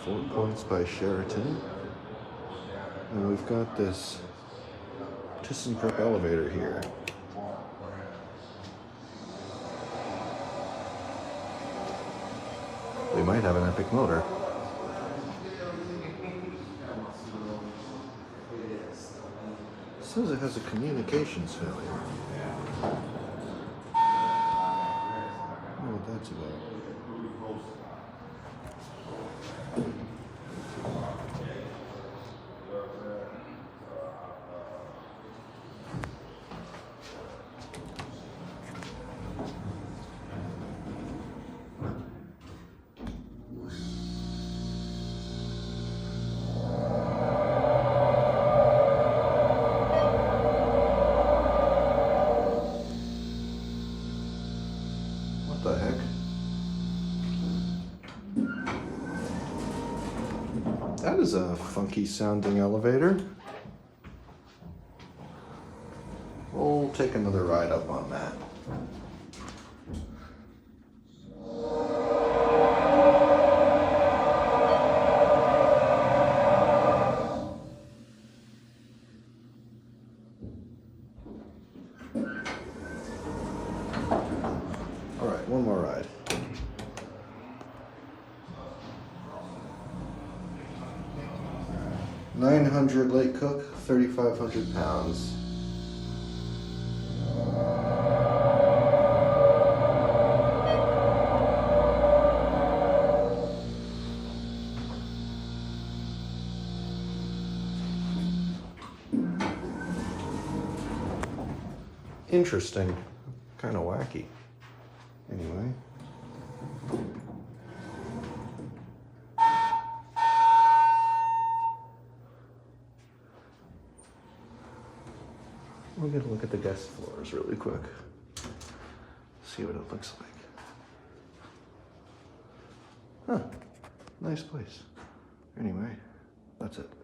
4 Points by Sheraton. And we've got this ThyssenKrupp elevator here. We might have an epic motor. It says it has a communications failure. I don't know what that's about. What the heck? That is a funky sounding elevator. We'll take another ride up on that. All right, one more ride. $900 late cook, 3,500 pounds. Interesting, kind of wacky. Anyway. We'll get a look at the guest floors really quick. See what it looks like. Huh, nice place. Anyway, that's it.